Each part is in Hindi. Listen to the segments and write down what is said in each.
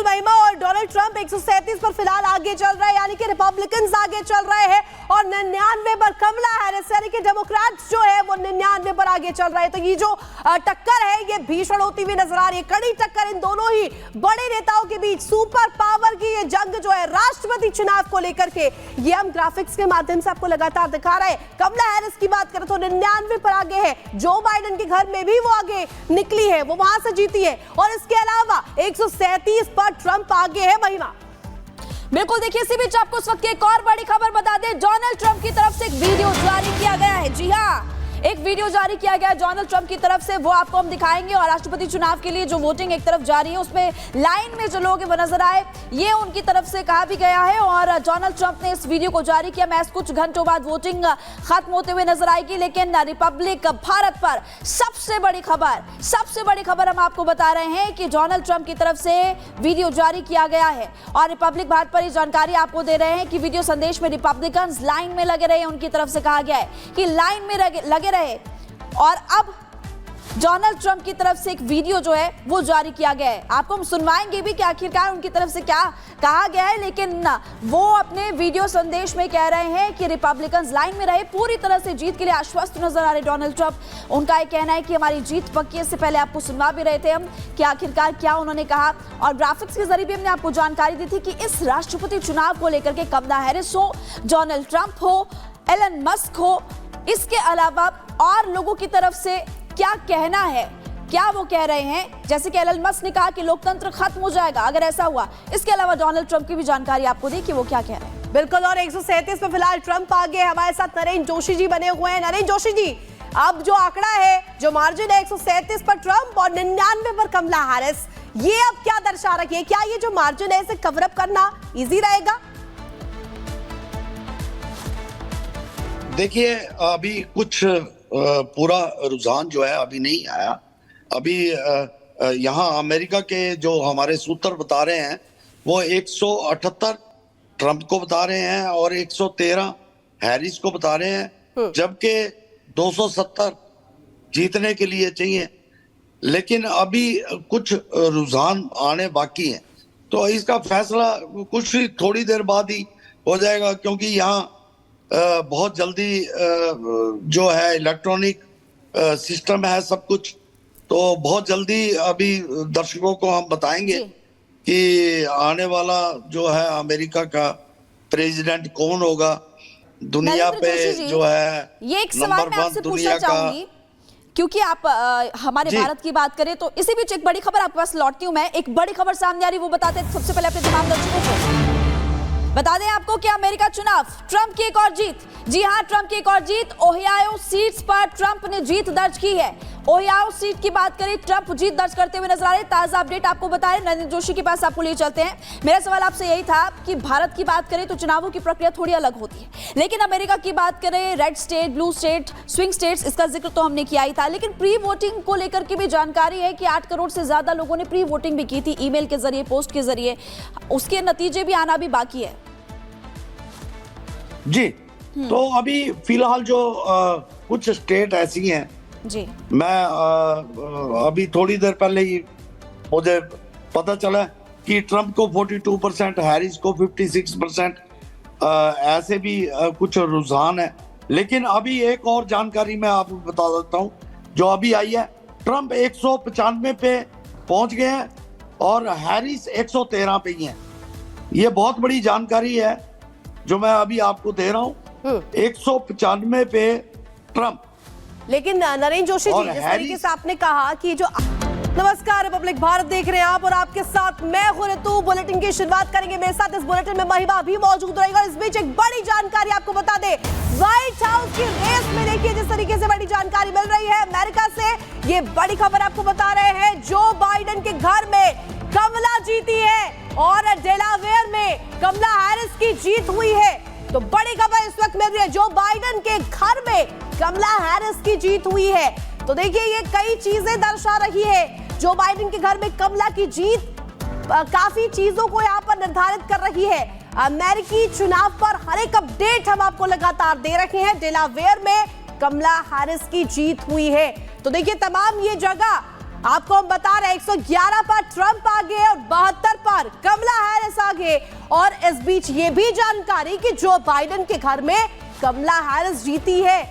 बिल्कुल महिमा, और डोनाल्ड ट्रंप 137 पर फिलहाल आगे चल रहा है, यानी कि रिपब्लिकन्स आगे चल रहे हैं, और 99 पर कमला हैरिस यानी कि डेमोक्रेट्स जो है वो 99 पर आगे चल रहे हैं। तो ये जो टक्कर है ये भीषण होती हुई नजर आ रही है, कड़ी टक्कर इन दोनों ही बड़े नेताओं के बीच। सुपर पावर की ये जंग जो है राष्ट्रपति चुनाव को लेकर के, ये हम ग्राफिक्स के माध्यम से आपको लगातार दिखा रहे हैं। कमला हैरिस की बात करें तो 99 पर आगे है, जो बाइडेन के घर में भी वो आगे निकली है, वो वहां से जीती है, और इसके अलावा 137 पर ट्रंप आगे है। महिमा बिल्कुल, देखिए इसी बीच आपको इस वक्त की एक और बड़ी खबर बता दें, डोनाल्ड ट्रंप की तरफ से एक वीडियो जारी किया गया है। जी हाँ, एक वीडियो जारी किया गया है डोनाल्ड ट्रंप की तरफ से, वो आपको हम दिखाएंगे। और राष्ट्रपति चुनाव के लिए जो वोटिंग एक तरफ जारी है, उसमें लाइन में जो लोग वो नजर आए, ये उनकी तरफ से कहा भी गया है। और डोनाल्ड ट्रंप ने इस वीडियो को जारी किया। महज कुछ घंटों बाद वोटिंग खत्म होते हुए नजर आएगी, लेकिन रिपब्लिक भारत पर सबसे बड़ी खबर हम आपको बता रहे हैं कि डोनाल्ड ट्रंप की तरफ से वीडियो जारी किया गया है। और रिपब्लिक भारत पर ये जानकारी आपको दे रहे हैं कि वीडियो संदेश में रिपब्लिकन्स लाइन में लगे रहे, उनकी तरफ से कहा गया है कि लाइन में लगे रहे। और अब डोनाल्ड ट्रंप की तरफ से एक वीडियो जो है वो जारी किया गया है, आपको हम सुनवाएंगे भी कि आखिरकार उनकी तरफ से क्या कहा गया है। लेकिन वो अपने वीडियो संदेश में कह रहे हैं कि रिपब्लिकन्स लाइन में रहे, पूरी तरह से जीत के लिए आश्वस्त नजर आ रहे डोनाल्ड ट्रंप। उनका ये कहना है कि हमारी जीत पक्की है। इससे पहले आपको सुनवा भी रहे थे हम कि आखिरकार क्या उन्होंने कहा, और ग्राफिक्स के जरिए भी हमने आपको जानकारी दी थी कि इस राष्ट्रपति चुनाव को लेकर के कमला हैरिस हो, डोनाल्ड ट्रंप हो, एलन मस्क हो, इसके अलावा और लोगों की तरफ से क्या कहना है, क्या वो कह रहे हैं। जैसे कि एलन मस्क ने कहा कि लोकतंत्र खत्म हो जाएगा अगर ऐसा हुआ। इसके अलावा डोनाल्ड ट्रंप की भी जानकारी आपको दी कि वो क्या कह रहे हैं। बिल्कुल, और 137 पे फिलहाल ट्रंप आगे। हमारे साथ नरेंद्र जोशी जी बने हुए हैं। नरेंद्र जोशी जी, अब जो आंकड़ा है, जो मार्जिन है 137 पर ट्रंप और 99 पर कमला हैरिस, ये अब क्या दर्शा रही है? क्या ये जो मार्जिन है इसे कवर अप करना इजी रहेगा? देखिए, अभी कुछ पूरा रुझान जो है अभी नहीं आया। अभी यहाँ अमेरिका के जो हमारे सूत्र बता रहे हैं वो 178 ट्रंप को बता रहे हैं और 113 हैरिस को बता रहे हैं, जबकि 270 जीतने के लिए चाहिए। लेकिन अभी कुछ रुझान आने बाकी हैं, तो इसका फैसला कुछ थोड़ी देर बाद ही हो जाएगा, क्योंकि यहाँ बहुत जल्दी जो है इलेक्ट्रॉनिक सिस्टम है सब कुछ, तो बहुत जल्दी अभी दर्शकों को हम बताएंगे कि आने वाला जो है अमेरिका का प्रेसिडेंट कौन होगा, दुनिया पे जो है ये एक सवाल मैं आपसे पूछना चाहूंगी, क्योंकि आप हमारे भारत की बात करें तो इसी बीच एक बड़ी खबर आपके पास लौटती हूं मैं। एक बड़ी खबर सामने आ रही, वो बताते हैं सबसे पहले अपने तमाम दर्शकों को। बता दें आपको कि अमेरिका चुनाव, ट्रंप की एक और जीत। जी हां, ट्रंप की एक और जीत। ओहियो सीट्स पर ट्रंप ने जीत दर्ज की है। ओहियो सीट की बात करें, ट्रंप जीत दर्ज करते हुए नजर आ रहे। ताजा अपडेट आपको बता रहे, नरेंद्र जोशी के पास आपको ले चलते हैं। मेरा सवाल आपसे यही था कि भारत की बात करें तो चुनावों की प्रक्रिया थोड़ी अलग होती है, लेकिन अमेरिका की बात करें, red state, blue state, swing states, इसका जिक्र तो हमने किया ही था। लेकिन प्री वोटिंग को लेकर के भी जानकारी है कि 8 करोड़ से ज्यादा लोगों ने प्री वोटिंग भी की थी, ईमेल के जरिए, पोस्ट के जरिए। उसके नतीजे भी आना भी बाकी है। जी, तो अभी फिलहाल जो कुछ स्टेट ऐसी हैं जी, मैं अभी थोड़ी देर पहले ही मुझे पता चला कि ट्रंप को 42%, हैरिस को 56%, ऐसे भी कुछ रुझान है। लेकिन अभी एक और जानकारी मैं आपको बता देता हूं जो अभी आई है। ट्रंप 195 पे पहुंच गए हैं और हैरिस 113 पे ही हैं। ये बहुत बड़ी जानकारी है जो मैं अभी आपको दे रहा हूं। 195 पे ट्रंप। लेकिन नरेंद्र जोशी जी, जिस तरीके से आपने कहा कि जो नमस्कार, रिपब्लिक भारत देख रहे हैं आप, और आपके साथ मैं हूं ऋतु। बुलेटिन की शुरुआत करेंगे। मेरे साथ इस बुलेटिन में महिमा भी मौजूद रहेगा। इस बीच एक बड़ी जानकारी आपको बता दे, व्हाइट हाउस की रेस में देखिए जिस तरीके से बड़ी जानकारी मिल रही है अमेरिका से। ये बड़ी खबर आपको बता रहे हैं, जो बाइडेन के घर में कमला जीती है और डेलावेयर में कमला हैरिस की जीत हुई है। तो बड़ी खबर इस वक्त मिल रही है, जो बाइडेन के घर में कमला हैरिस की जीत हुई है। तो देखिए, ये कई चीजें दर्शा रही है। जो बाइडेन के घर में कमला की जीत काफी चीजों को यहाँ पर निर्धारित कर रही है। अमेरिकी चुनाव पर हर एक अपडेट हम आपको लगातार दे रखे हैं। डेलावेयर में कमला हैरिस की जीत हुई है। तो देखिए, तमाम ये जगह आपको हम बता रहे हैं। 111 पर ट्रंप आगे और 72 पर कमला हैरिस आगे। और इस बीच ये भी जानकारी कि जो बाइडेन के घर में कमला हैरिस जीती है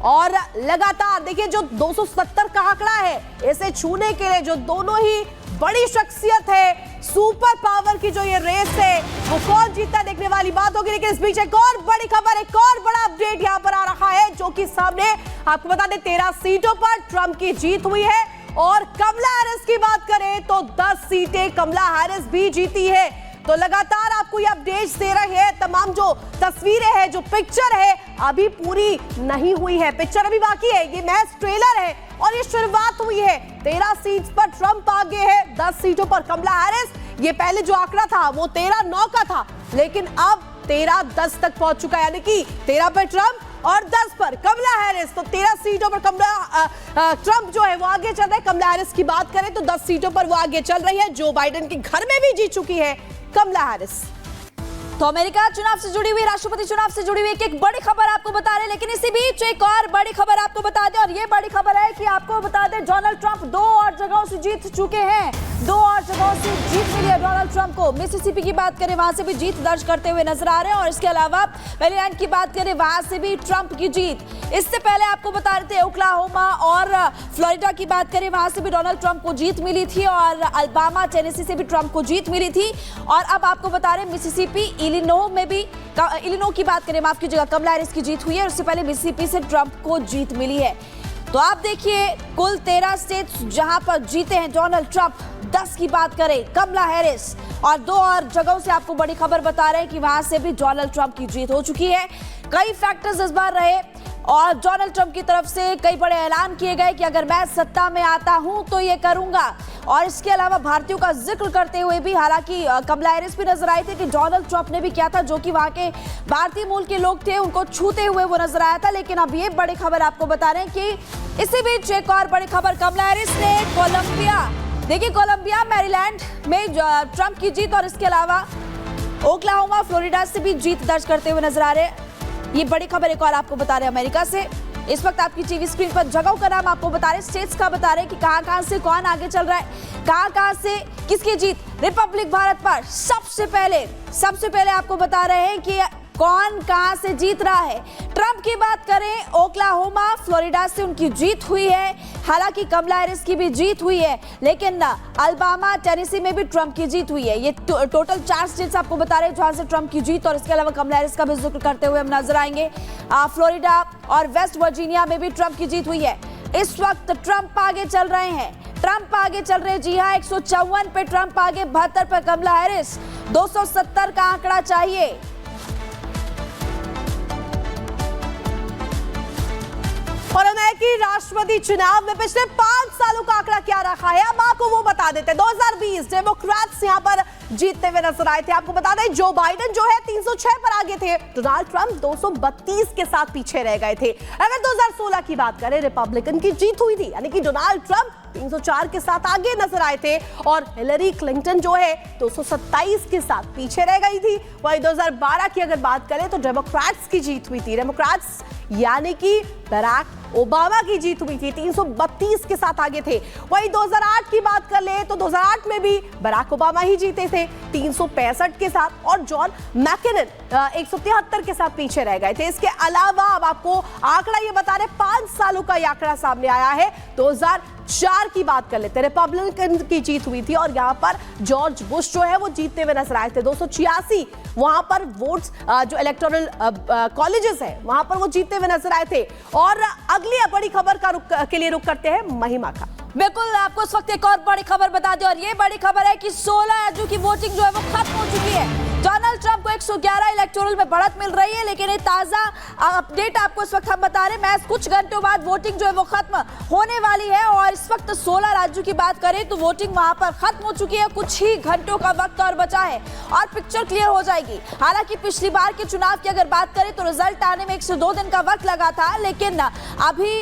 और लगातार देखिए जो 270 का आंकड़ा है, इसे छूने के लिए जो दोनों ही बड़ी शख्सियत है, सुपर पावर की जो ये रेस है, वो कौन जीतता देखने वाली बात होगी। लेकिन इस बीच एक और बड़ी खबर, एक और बड़ा अपडेट यहां पर आ रहा है, जो कि सामने आपको बता दें 13 सीटों पर ट्रंप की जीत हुई है। और कमला हैरिस की बात करें तो 10 सीटें कमला हैरिस भी जीती है। तो लगातार आपको ये अपडेट्स दे रहे हैं, तमाम जो तस्वीरें हैं, जो पिक्चर है अभी पूरी नहीं हुई है, पिक्चर अभी बाकी है, ये मैच ट्रेलर है और ये शुरुआत हुई है। 13 सीट्स पर ट्रंप आगे है, 10 सीटों पर कमला हैरिस। ये पहले जो आंकड़ा था वो 13-9 का था, लेकिन अब 13-10 तक पहुंच चुका है, यानी कि 13 पर ट्रंप और 10 पर कमला हैरिस। तो 13 सीटों पर ट्रंप जो है वो आगे चल रहा है। कमला हैरिस की बात करें तो 10 सीटों पर वो आगे चल रही है। जो बाइडेन के घर में भी जीत चुकी है कमला हैरिस। तो अमेरिका चुनाव से जुड़ी हुई, राष्ट्रपति चुनाव से जुड़ी हुई एक बड़ी खबर आपको बता रहे हैं, लेकिन इसी बीच एक और बड़ी खबर आपको बता दें। और ये बड़ी खबर है कि आपको बता दें डोनाल्ड ट्रंप 2 और जगहों से जीत चुके हैं। 2 और जगहों से जीत मिली है डोनाल्ड ट्रंप को। मिसिसिपी की बात करें, वहां से भी जीत दर्ज करते हुए नजर आ रहे हैं। और इसके अलावा मैरीलैंड की बात करें, वहां से भी ट्रंप की जीत। इससे पहले आपको बता रहे थे ओक्लाहोमा और फ्लोरिडा की बात करें, वहां से भी डोनाल्ड ट्रंप को जीत मिली थी। और अल्बामा, टेनेसी से भी ट्रंप को जीत मिली थी। और अब आपको बता रहे मिसिसिपी, इलिनोस में भी, इलिनोस की बात करें, माफ कीजिएगा, कमला हैरिस की जीत हुई है। उससे पहले मिसिसिपी से ट्रंप को जीत मिली है। तो आप देखिए कुल 13 स्टेट्स जहां पर जीते हैं डोनाल्ड ट्रंप, 10 की बात करें कमला हैरिस, और 2 और जगहों से आपको बड़ी खबर बता रहे हैं कि वहां से भी डोनाल्ड ट्रंप की जीत हो चुकी है। कई फैक्टर्स इस बार रहे और डोनाल्ड ट्रंप की तरफ से कई बड़े ऐलान किए गए कि अगर मैं सत्ता में आता हूं तो ये करूंगा। और इसके अलावा भारतीयों का जिक्र करते हुए भी, हालांकि कमला हैरिस भी नजर आए थे कि डोनाल्ड ट्रंप ने भी किया था, जो कि वहां के भारतीय मूल के लोग थे, उनको छूते हुए वो नजर आया था। लेकिन अब ये बड़ी खबर आपको बता रहे हैं कि इसी बीच एक और बड़ी खबर, कमला हैरिस ने कोलंबिया, देखिए कोलंबिया, मैरीलैंड में ट्रंप की जीत, और इसके अलावा ओक्लाहोमा, फ्लोरिडा से भी जीत दर्ज करते हुए नजर आ रहे हैं। ये बड़ी खबर एक और आपको बता रहे हैं अमेरिका से। इस वक्त आपकी टीवी स्क्रीन पर जगहों का नाम आपको बता रहे हैं, स्टेट्स का बता रहे हैं कि कहां-कहां से कौन आगे चल रहा है, कहां-कहां से किसकी जीत। रिपब्लिक भारत पर सबसे पहले आपको बता रहे हैं कि कौन कहां से जीत रहा है। ट्रंप की बात करें, ओक्लाहोमा, फ्लोरिडा से उनकी जीत हुई है। हालांकि कमला हैरिस की भी जीत हुई है, लेकिन अल्बामा, टेनेसी में भी ट्रंप की जीत हुई है। ये टोटल 4 स्टेट्स आपको बता रहे हैं जहां से ट्रंप की जीत, और इसके अलावा कमला हैरिस का भी जिक्र करते हुए हम नजर आएंगे। फ्लोरिडा और वेस्ट वर्जीनिया में भी ट्रंप की जीत हुई है। इस वक्त ट्रंप आगे चल रहे हैं, ट्रंप आगे चल रहे हैं। जी हाँ, 154 पे ट्रंप आगे, 72 पे कमला हैरिस, 270 का आंकड़ा चाहिए। और अमेरिकी राष्ट्रपति चुनाव में पिछले 5 सालों का आंकड़ा क्या रखा है, अब आपको वो बता देते हैं। 2020 डेमोक्रेट्स यहां पर जीतते हुए नजर आए थे। आपको बता दें जो बाइडेन जो है 306 पर आगे थे, डोनाल्ड ट्रंप 232 के साथ पीछे रह गए थे। अगर 2016 की बात करें, रिपब्लिकन की जीत हुई थी, यानी कि डोनाल्ड ट्रंप 304 के साथ आगे नजर आए थे और हिलरी क्लिंटन जो है 227 के साथ पीछे रह गई थी। वही 2012 की अगर बात करें तो डेमोक्रेट्स की जीत हुई थी, डेमोक्रेट्स यानी कि बराक ओबामा की जीत हुई थी, 332 के साथ आगे थे। वही 2008 की बात कर ले तो 2008 में भी बराक ओबामा ही जीते थे 365 के साथ, और जॉन मैकेनन 173 के साथ पीछे रह गए थे। इसके अलावा अब आपको आंकड़ा ये बता रहे 5 सालों का ये आंकड़ा सामने आया है। 2004 की बात कर लेते, रिपब्लिकन की जीत हुई थी और यहाँ पर जॉर्ज बुश जो है वो जीतते हुए नजर आए थे, 286 वहां पर वोट्स जो इलेक्टोरल कॉलेजेस है वहां पर वो जीतते हुए नजर आए थे। और अगली बड़ी खबर के लिए रुक करते हैं महिमा का। बिल्कुल, आपको इस वक्त एक और बड़ी खबर बता दें, और ये बड़ी खबर है कि 16 राज्यों की वोटिंग जो है वो खत्म हो चुकी है। डोनाल्ड ट्रंप को 111 इलेक्टोरल में बढ़त मिल रही है, लेकिन ये ताजा अपडेट आपको इस वक्त हम बता रहे हैं, मैच कुछ घंटों बाद वोटिंग जो है वो खत्म होने वाली है। और इस वक्त 16 राज्यों की बात करें तो वोटिंग वहां पर खत्म हो चुकी है, कुछ ही घंटों का वक्त और बचा है और पिक्चर क्लियर हो जाएगी। हालांकि पिछली बार के चुनाव की अगर बात करें तो रिजल्ट आने में 1 से 2 दिन का वक्त लगा था, लेकिन अभी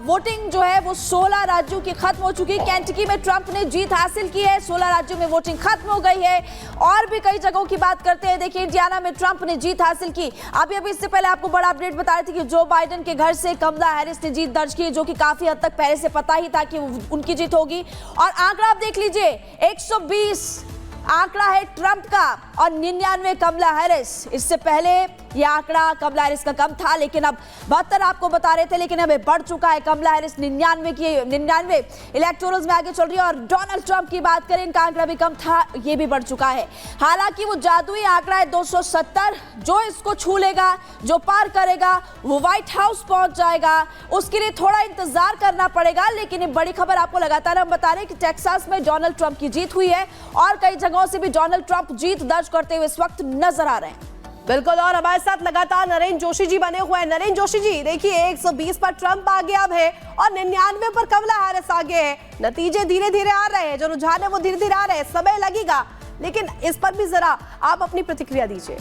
वोटिंग जो है वो 16 राज्यों की खत्म हो चुकी है। केंटकी में ट्रंप ने जीत हासिल की है, 16 राज्यों में वोटिंग खत्म हो गई है। और भी कई जगहों की बात करते हैं, देखिए इंडियाना में ट्रंप ने जीत हासिल की। अभी इससे पहले आपको बड़ा अपडेट बता रही थी कि जो बाइडेन के घर से कमला हैरिस ने जीत दर्ज की, जो कि काफी हद तक पहले से पता ही था कि उनकी जीत होगी। और आंकड़ा आप देख लीजिए, 120 आंकड़ा है ट्रंप का और 99 कमला हैरिस। इससे पहले ये आंकड़ा कमला हैरिस का कम था, लेकिन अब 72 आपको बता रहे थे, लेकिन अब बढ़ चुका है। कमला हैरिस 99 इलेक्टोरल्स में आगे चल रही है। और डोनाल्ड ट्रंप की बात करें, इनका आंकड़ा भी कम था, ये भी बढ़ चुका है। हालांकि वो जादुई आंकड़ा है 270, जो इसको छू लेगा, जो पार करेगा, वो व्हाइट हाउस पहुंच जाएगा। उसके लिए थोड़ा इंतजार करना पड़ेगा। लेकिन एक बड़ी खबर आपको लगातार हम बता रहे हैं कि टेक्सास में डोनाल्ड ट्रंप की जीत हुई है और कई जगहों से भी डोनाल्ड ट्रंप जीत दर्ज करते हुए इस वक्त नजर आ रहे हैं। बिल्कुल, और हमारे साथ लगातार नरेंद्र जोशी जी बने हुए हैं। नरेंद्र जोशी जी, देखिए 120 पर ट्रंप आगे अब है और 99 पर कमला हैरिस आगे है। नतीजे धीरे धीरे आ रहे हैं, जो रुझान है वो धीरे धीरे आ रहे हैं, समय लगेगा, लेकिन इस पर भी जरा आप अपनी प्रतिक्रिया दीजिए।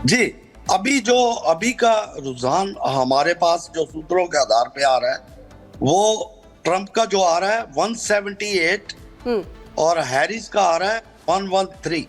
जी, अभी का रुझान हमारे पास जो सूत्रों के आधार पे आ रहा है, वो ट्रंप का जो आ रहा है 178 और हैरिस का आ रहा है 113।